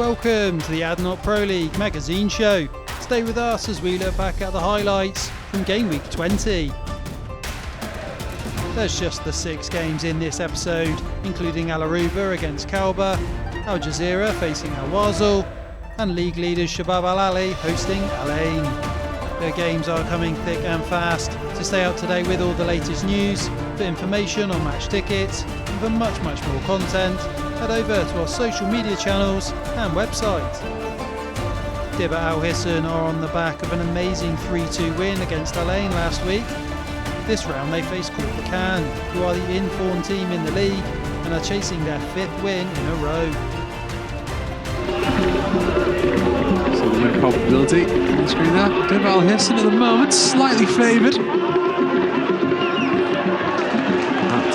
Welcome to the ADNOC Pro League magazine show. Stay with us as we look back at the highlights from game week 20. There's just the 6 games in this episode, including Orooba against Kalba, Jazira facing Wasl, and league leaders Shabab Al Ahli hosting Al-Hisn. The games are coming thick and fast. To stay up to date with all the latest news, for information on match tickets, and for much more content, head over to our social media channels and website. Dibba Al-Hisn are on the back of an amazing 3-2 win against Al-Hisn last week. This round they face Khorfakkan, who are the in-form team in the league and are chasing their 5th win in a row. So the win probability on the screen there. Dibba Al-Hisn at the moment slightly favoured.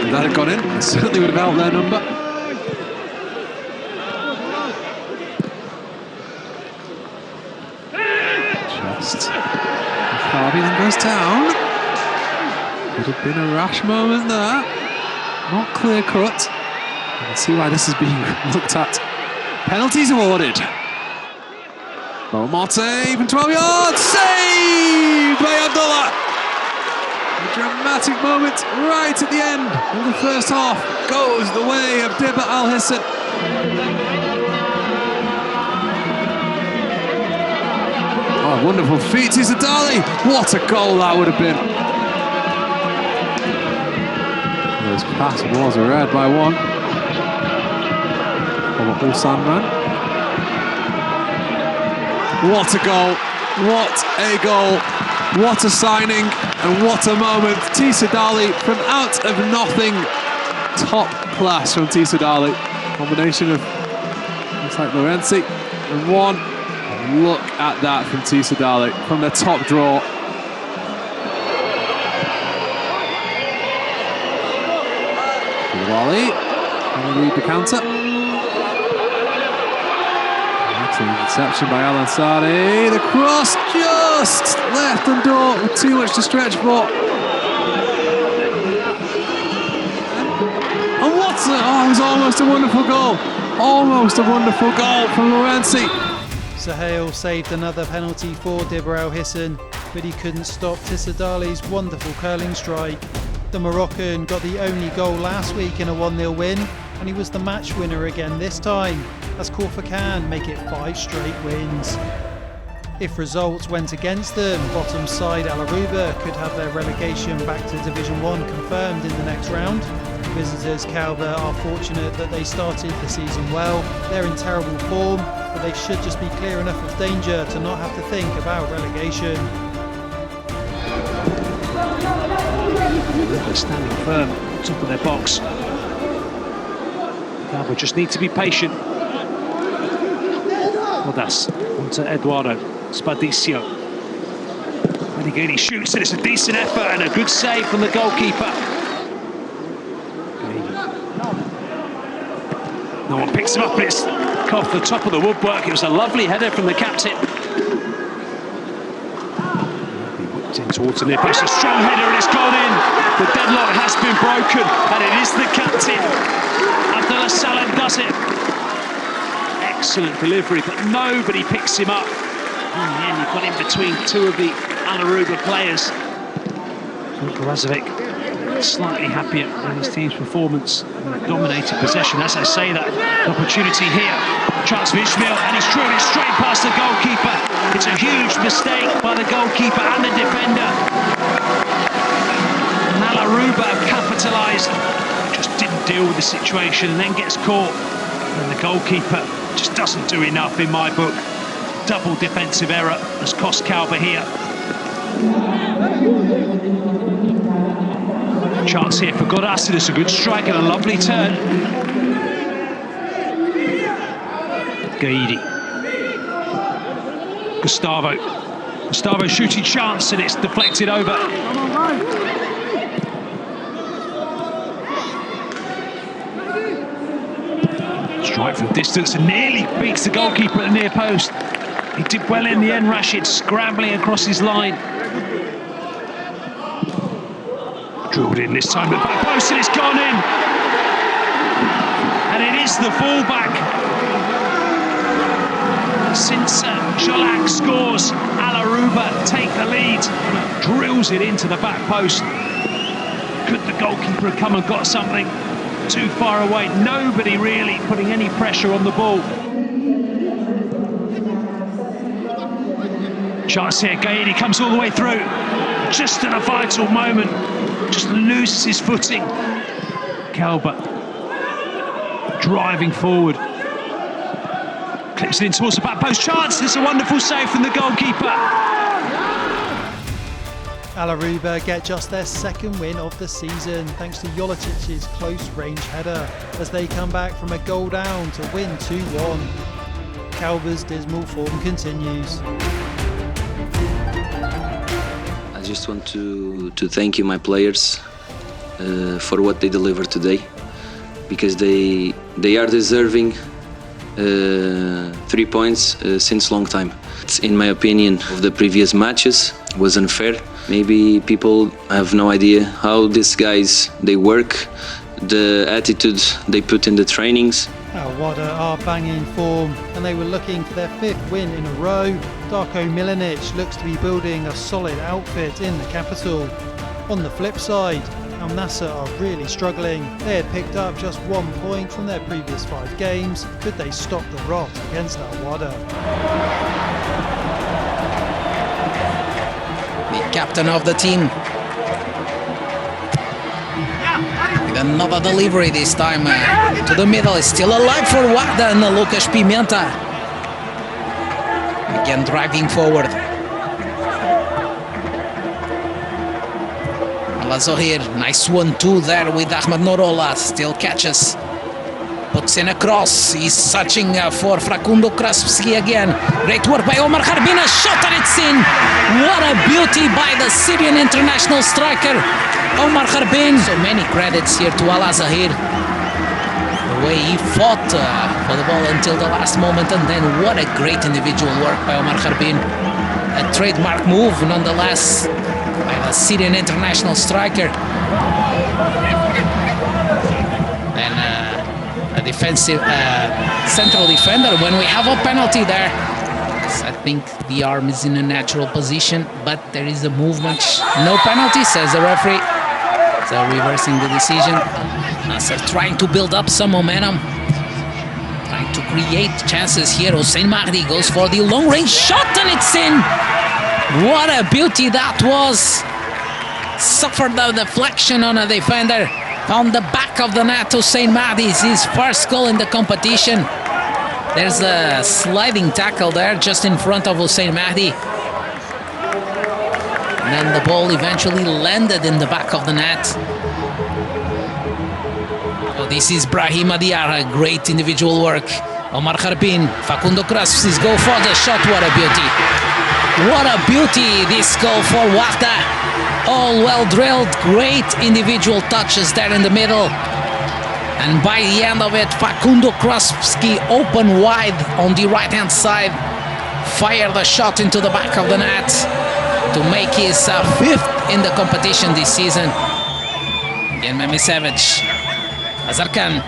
If that had gone in, it certainly would have helped their number. Just Harvey then goes down. Could have been a rash moment there. Not clear cut. You can see why this is being looked at. Penalties awarded. Bataeh from 12 yards. Saved by Abdullah. A dramatic moment right at the end of the first half goes the way of Dibba Al-Hisn. Oh, wonderful feat, Jazira. What a goal that would have been. This pass was read by one. From Sandman. What a goal. What a goal. What a signing. And what a moment. Jazira from out of nothing. Top class from Jazira. Combination of looks like Lorenzi and one. Look at that from Jazira from the top draw. Wally, and read the counter. Excellent interception by Al Ansari. The cross just left Dundor with too much to stretch for. And what's it? Oh, it was almost a wonderful goal. Almost a wonderful goal from Lorenzi. Sahel saved another penalty for Dibba Al-Hisn, but he couldn't stop Jazira's wonderful curling strike. The Moroccan got the only goal last week in a 1-0 win, and he was the match winner again this time, as Khorfakkan make it 5 straight wins. If results went against them, bottom side Orooba could have their relegation back to Division 1 confirmed in the next round. Visitors Kalba are fortunate that they started the season well. They're in terrible form, but they should just be clear enough of danger to not have to think about relegation. They're standing firm top of their box. Kalba just need to be patient. Rodas onto Eduardo Spadicio. And again he shoots it. It's a decent effort and a good save from the goalkeeper. No one picks him up, but it's off the top of the woodwork. It was a lovely header from the captain. In towards the near post, a strong header and it's gone in. The deadlock has been broken and it is the captain. Abdullah Salam does it. Excellent delivery, but nobody picks him up. In the end, he got in between 2 of the Orooba players. Barazovic slightly happier with his team's performance. Dominated possession, as I say that. Opportunity here. Chance for Ismail, and he's drilled it straight past the goalkeeper. It's a huge mistake by the goalkeeper and the defender. And Orooba have capitalised. Just didn't deal with the situation and then gets caught. And the goalkeeper just doesn't do enough in my book. Double defensive error has cost Kalba here. Chance here for Godas. It's a good strike and a lovely turn. Gaidi. Gustavo shooting chance and it's deflected over. Strike from distance and nearly beats the goalkeeper at the near post. He did well in the end, Rashid, scrambling across his line. Drilled in this time, but back post and it's gone in. And it is the fullback since Sholak scores, Al-Orooba take the lead, drills it into the back post. Could the goalkeeper have come and got something too far away? Nobody really putting any pressure on the ball. Chance here, Gaidi comes all the way through, just at a vital moment, just loses his footing. Kalba driving forward, clips it in towards the back post, chance, it's a wonderful save from the goalkeeper. Al-Orooba get just their second win of the season thanks to Jolatic's close-range header as they come back from a goal down to win 2-1. Kalba's dismal form continues. I just want to thank you, my players, for what they delivered today, because they are deserving 3 points since long time. In my opinion, of the previous matches was unfair. Maybe people have no idea how these guys they work, the attitude they put in the trainings. Wahda are banging form and they were looking for their 5th win in a row. Darko Milanic looks to be building a solid outfit in the capital. On the flip side, Nasr are really struggling. They had picked up just 1 point from their previous 5 games. Could they stop the rot against Wahda? The captain of the team with another delivery this time to the middle. Is still alive for Wahda and Lucas Pimenta again driving forward. Zohir, nice 1-2 there with Ahmed Norola, still catches, puts in a cross, he's searching for Facundo Krasovski again. Great work by Omar Kharbin, a shot and it's in. What a beauty by the Syrian international striker Omar Kharbin. So many credits here to Al Zahir, the way he fought for the ball until the last moment, and then what a great individual work by Omar Kharbin. A trademark move nonetheless by the Syrian international striker. And a defensive central defender when we have a penalty there. So I think the arm is in a natural position, but there is a movement. No penalty, says the referee. So reversing the decision. Nasr trying to build up some momentum, trying to create chances here. Hossein Mahdi goes for the long-range shot and it's in. What a beauty that was. Suffered the deflection on a defender. Found the back of the net. Hossein Mahdi is his first goal in the competition. There's a sliding tackle there just in front of Hossein Mahdi. And then the ball eventually landed in the back of the net. Oh, this is Brahima Diarra. Great individual work. Omar Kharbin, Facundo Krasovski's go for the shot. What a beauty. What a beauty, this goal for Wahda. All well drilled, great individual touches there in the middle. And by the end of it, Facundo Krasovski open wide on the right hand side. Fired a shot into the back of the net to make his 5th in the competition this season. Again, Mehmet Savage. Azarkan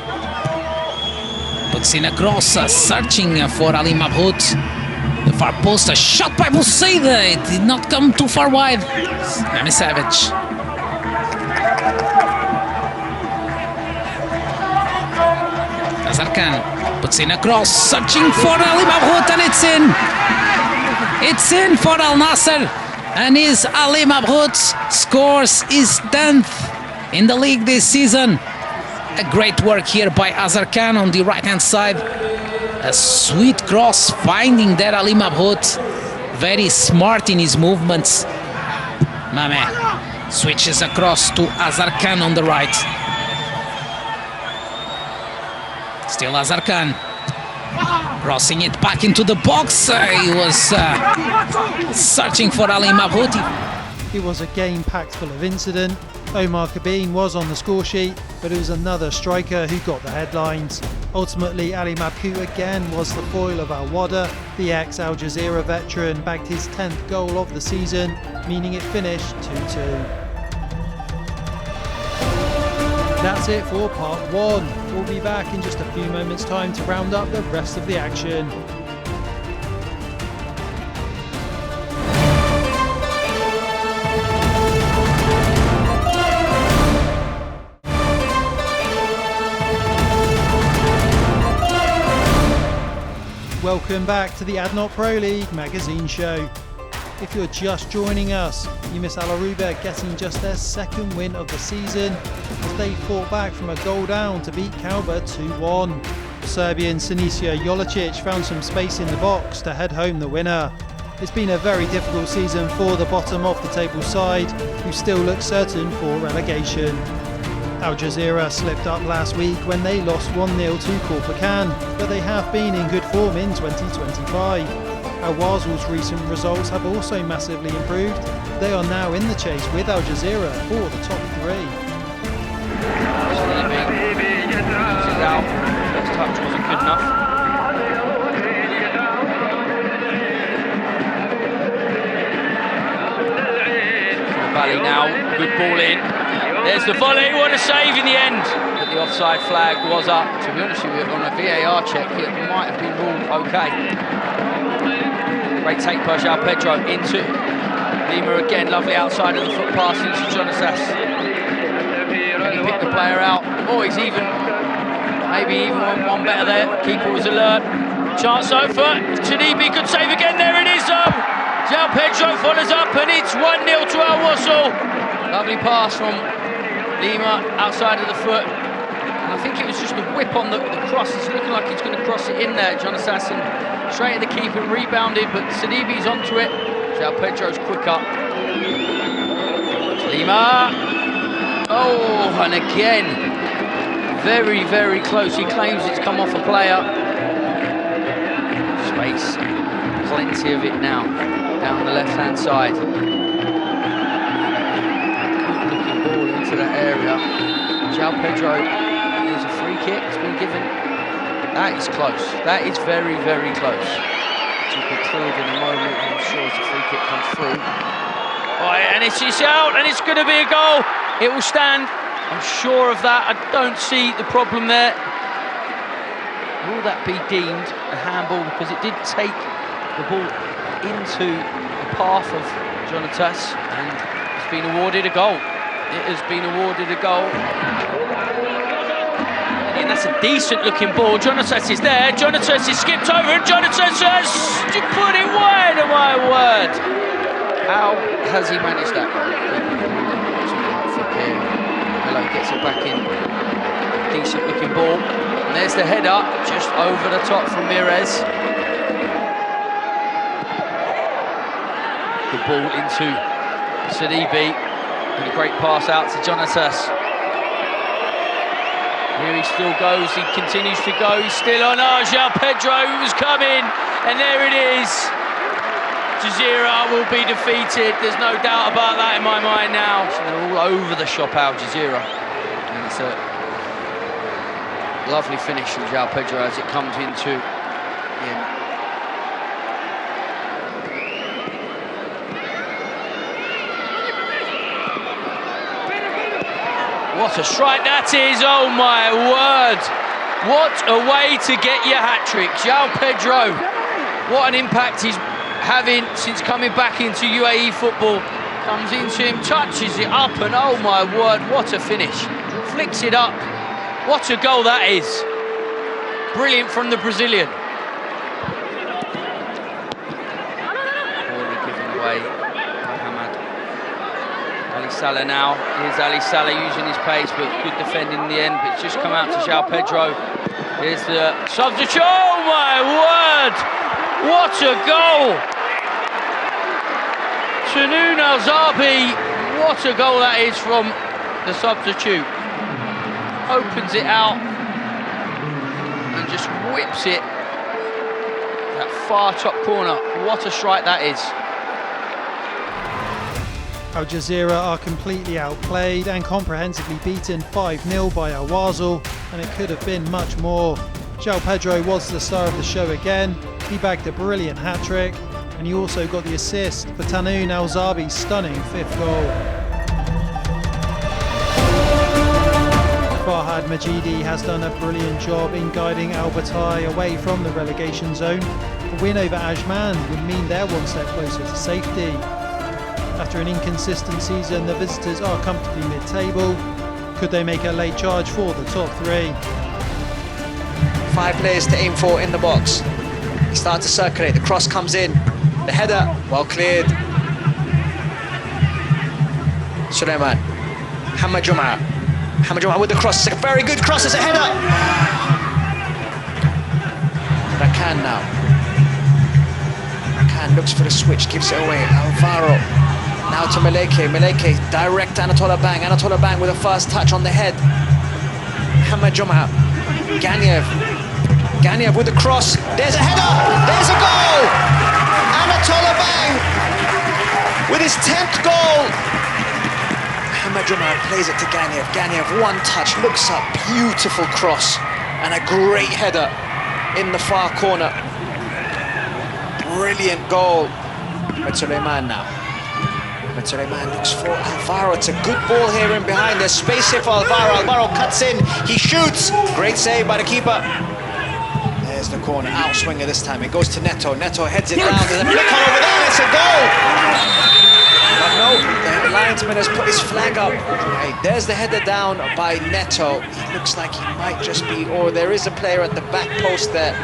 puts in a cross, searching for Ali Mabhout. The far post, a shot by Boussaida. It did not come too far wide. Mehmet Savage. Azarkan puts in a cross, searching for Ali Mabhout, and it's in. It's in for Al Nasr. And his Ali Mabhout scores his 10th in the league this season. A great work here by Azarkan on the right-hand side. A sweet cross, finding there Ali Mabhout. Very smart in his movements. Mame switches across to Azarkan on the right. Still Azarkan. Crossing it back into the box. He was searching for Ali Mabhout. It was a game packed full of incident. Omar Kharbin was on the score sheet, but it was another striker who got the headlines. Ultimately, Ali Mabhout again was the foil of Wahda. The ex-Al Jazira veteran bagged his 10th goal of the season, meaning it finished 2-2. That's it for part 1. We'll be back in just a few moments' time to round up the rest of the action. welcome back to the ADNOC Pro League magazine show. If you're just joining us, you miss Orooba getting just their second win of the season as they fought back from a goal down to beat Kalba 2-1. Serbian Siniša Jolicic found some space in the box to head home the winner. It's been a very difficult season for the bottom of the table side, who still look certain for relegation. Al Jazira slipped up last week when they lost 1-0 to Khorfakkan, but they have been in good form in 2025. Al Wasl's recent results have also massively improved. They are now in the chase with Al Jazira for the top three. First touch wasn't good enough. Valley now, good ball in. There's the volley, what a save in the end. But the offside flag was up. To be honest with you, on a VAR check, it might have been ruled okay. Great take by João Pedro into Lima again. Lovely outside of the foot pass into Jonasas. Can he pick the player out? Oh, he's even, maybe even one better there. Keeper was alert. Chance over. Chanibi, good save again. There it is though. João Pedro follows up and it's 1-0 to Al Wasl. Lovely pass from Lima outside of the foot. And I think it was just a whip on the cross. It's looking like he's going to cross it in there. Jonasas straight at the keeper, rebounded, but Sadibi's onto it. João Pedro's quick up. Lima. Oh, and again, very, very close. He claims it's come off a player. Space, plenty of it now, down the left-hand side. Good looking ball into that area. João Pedro, there's a free kick, it's been given. That is close. That is very, very close. To be cleared in a moment, and I'm sure as the free kick comes through. Oh, and it's out, and it's going to be a goal. It will stand. I'm sure of that. I don't see the problem there. Will that be deemed a handball? Because it did take the ball into the path of Jonasas, and it's been awarded a goal. It has been awarded a goal. And that's a decent looking ball. Jonasas is there. Jonasas is skipped over, and Jonasas has put it wide. Oh my word! How has he managed that? Hello, gets it back in. Decent looking ball. And there's the header just over the top from Mirez. The ball into Sadibi. And a great pass out to Jonasas. Here he still goes, he continues to go, he's still on. Oh, João Pedro was coming, and there it is. Jazira will be defeated, there's no doubt about that in my mind now. So they're all over the shop, Al Jazira. And it's a lovely finish from João Pedro as it comes into the end. What a strike that is, oh my word. What a way to get your hat-trick. João Pedro, what an impact he's having since coming back into UAE football. Comes into him, touches it up, and oh my word, what a finish. Flicks it up. What a goal that is. Brilliant from the Brazilian. Poorly given away by Hamad. Ali Salah now. Here's Ali Salah using his pace, but good defending in the end. But it's just come out to João Pedro. Here's the substitute. Oh my word! What a goal! Tanoun Al-Zarbi. What a goal that is from the substitute. Opens it out and just whips it. That far top corner. What a strike that is. Al Jazira are completely outplayed and comprehensively beaten 5-0 by Al Wasl, and it could have been much more. João Pedro was the star of the show again. He bagged a brilliant hat-trick, and he also got the assist for Tanoun Al-Zarbi's stunning fifth goal. Farhad Majidi has done a brilliant job in guiding Al Bataeh away from the relegation zone. A win over Ajman would mean they're one step closer to safety. After an inconsistent season, the visitors are comfortably mid-table. Could they make a late charge for the top three? 5 players to aim for in the box. start to circulate, the cross comes in, the header, well cleared. Sulaiman, Hamad Jum'a with the cross, it's a very good cross, it's a header! Rakan now. Rakan looks for the switch, gives it away, Alvaro. Now to Meleke, direct Anatola Bang with a fast touch on the head. Hamad Jum'a, Ganiev with the cross, there's a header, there's a goal! Anatola Bang with his 10th goal. Hamad Jum'a plays it to Ganiev, one touch, looks up, beautiful cross, and a great header in the far corner. Brilliant goal. Sulaiman now. Sulaiman looks for Alvaro. It's a good ball here in behind. There's space here for Alvaro. Alvaro cuts in. He shoots. Great save by the keeper. There's the corner. Outswinger this time. It goes to Neto. Neto heads it down. There's a flick on over there. It's a goal. But no, the linesman has put his flag up. Hey, there's the header down by Neto. It looks like he might just be, or there is a player at the back post there.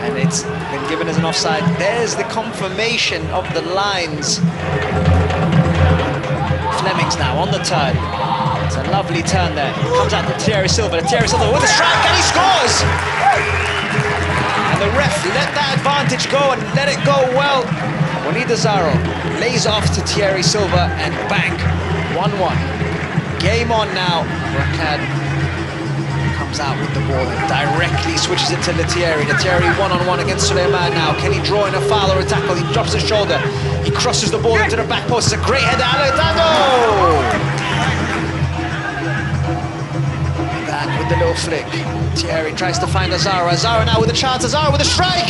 And it's been given as an offside. There's the confirmation of the lines. Fleming's now on the turn. It's a lovely turn there. Comes out to Thierry Silva. Thierry Silva with a strike and he scores! And the ref let that advantage go and let it go well. Walid Azaro lays off to Thierry Silva and bang, 1-1. Game on now. Rakan comes out with the ball and directly switches it to Lethierry. Lethierry one-on-one against Sulaiman now. Can he draw in a foul or a tackle? He drops his shoulder. He crosses the ball into the back post. It's a great header. Alejandro! And with the little flick. Thierry tries to find Azaro. Azaro now with a chance. Azaro with a strike!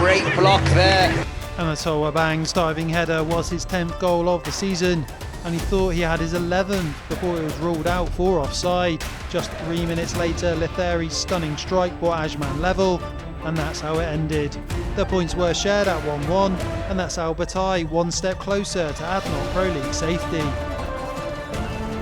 Great block there. Anatola Bang's diving header was his 10th goal of the season, and he thought he had his 11th before it was ruled out for offside. Just 3 minutes later, Lethierry's stunning strike brought Ajman level, and that's how it ended. The points were shared at 1-1, and that's how Bataeh one step closer to ADNOC Pro League safety.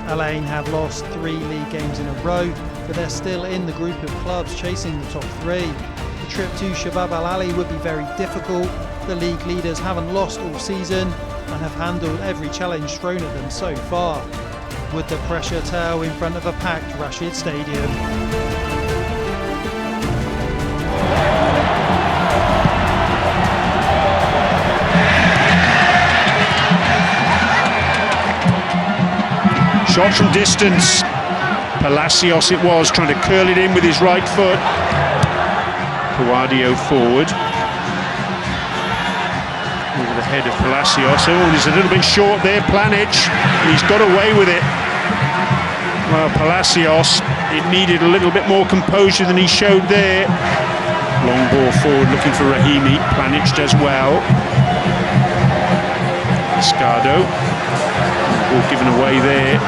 Al Ain have lost 3 league games in a row, but they're still in the group of clubs chasing the top 3. The trip to Shabab Al Ahli would be very difficult. The league leaders haven't lost all season and have handled every challenge thrown at them so far. Would the pressure tell in front of a packed Rashid Stadium? Shot from distance. Palacios it was, trying to curl it in with his right foot. Pawadio forward. Over the head of Palacios. Oh, and he's a little bit short there, Planic. He's got away with it. Well, Palacios, it needed a little bit more composure than he showed there. Long ball forward looking for Rahimi. Planic does well. Escado. Ball given away there.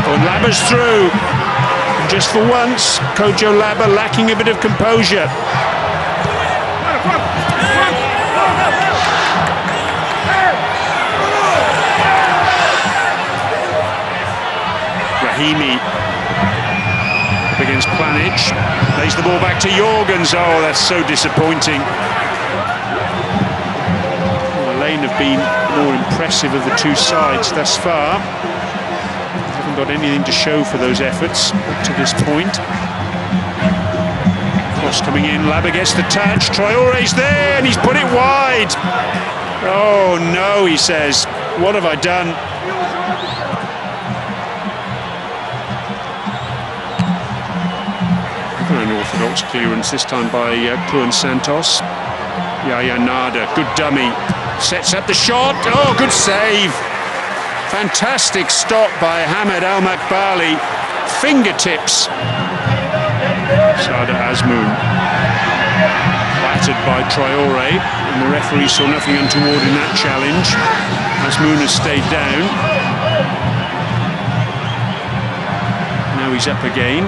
Oh, and Laba's through. And just for once, Kojo Laba lacking a bit of composure. Rahimi up against Planic. Plays the ball back to Jorgens. Oh, that's so disappointing. Well, Lane have been more impressive of the two sides thus far. Haven't got anything to show for those efforts up to this point. Cross coming in, Laba gets the touch, Traore's there and he's put it wide. Oh no, he says, what have I done? An orthodox clearance this time by Kruan Santos. Yaya Nada, good dummy. Sets up the shot. Oh, good save. Fantastic stop by Hamad Al Makbali. Fingertips. Sada Azmoun. Battered by Traore. And the referee saw nothing untoward in that challenge. Azmoun has stayed down. Now he's up again.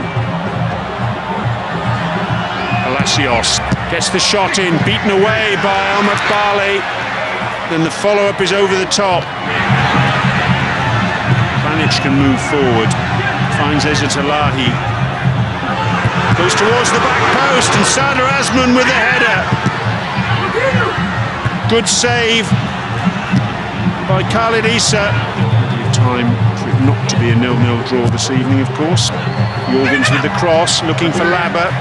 Palacios gets the shot in, beaten away by Al Makbali. Then the follow-up is over the top. Planic can move forward, finds Ezzat Alahi. Goes towards the back post and Sadr Ajman with a header. Good save by Khalid Issa. Time for it not to be a 0-0 draw this evening, of course. Jorgens with the cross, looking for Labba.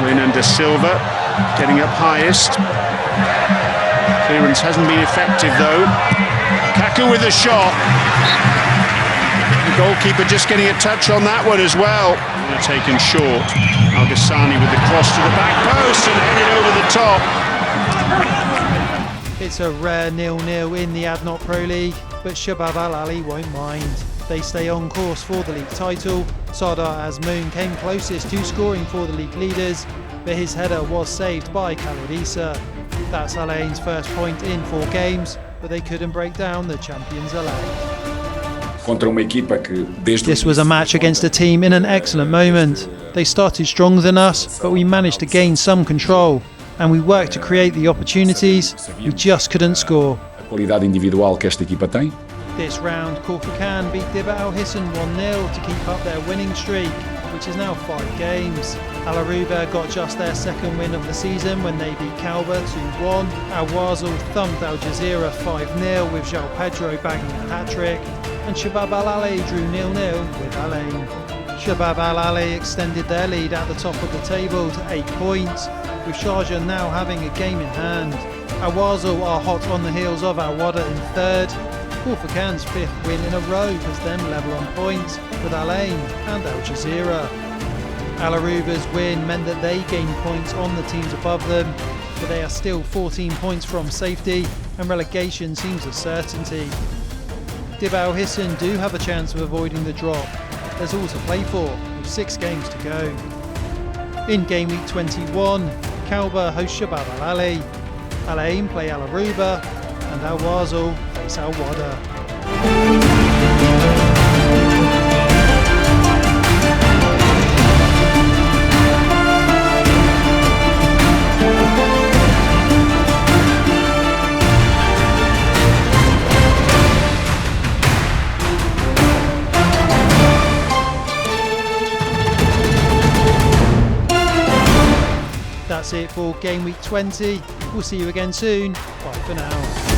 Renan de Silva getting up highest. Clearance hasn't been effective though. Kaku with a shot. The goalkeeper just getting a touch on that one as well. They're taken short. Al Ghassani with the cross to the back post and headed over the top. It's a rare 0-0 in the ADNOC Pro League, but Shabab Al Ahli won't mind. They stay on course for the league title. Sardar Azmoun came closest to scoring for the league leaders, but his header was saved by Khalid Issa. That's Al Ain's first point in 4 games, but they couldn't break down the champions elect. This was a match against a team in an excellent moment. They started stronger than us, but we managed to gain some control, and we worked to create the opportunities. We just couldn't score. This round, Khorfakkan beat Dibba Al-Hisn 1-0 to keep up their winning streak, which is now 5 games. Orooba got just their second win of the season when they beat Kalba 2-1. Wasl thumped Al Jazira 5-0 with João Pedro bagging a hat-trick, and Shabab Al Ahli drew 0-0 with Al Ain. Shabab Al Ahli extended their lead at the top of the table to 8 points, with Sharjah now having a game in hand. Wasl are hot on the heels of Wahda in 3rd. Khorfakkan's 5th win in a row has them level on points with Al Ain and Al Jazira. Orooba's win meant that they gained points on the teams above them, but they are still 14 points from safety and relegation seems a certainty. Dibba Al-Hisn do have a chance of avoiding the drop. There's all to play for, with 6 games to go. In game week 21, Kalba hosts Shabab Al Ahli, Al Ain play Orooba, and Wasl face Wahda. That's it for game week 20. We'll see you again soon. Bye for now.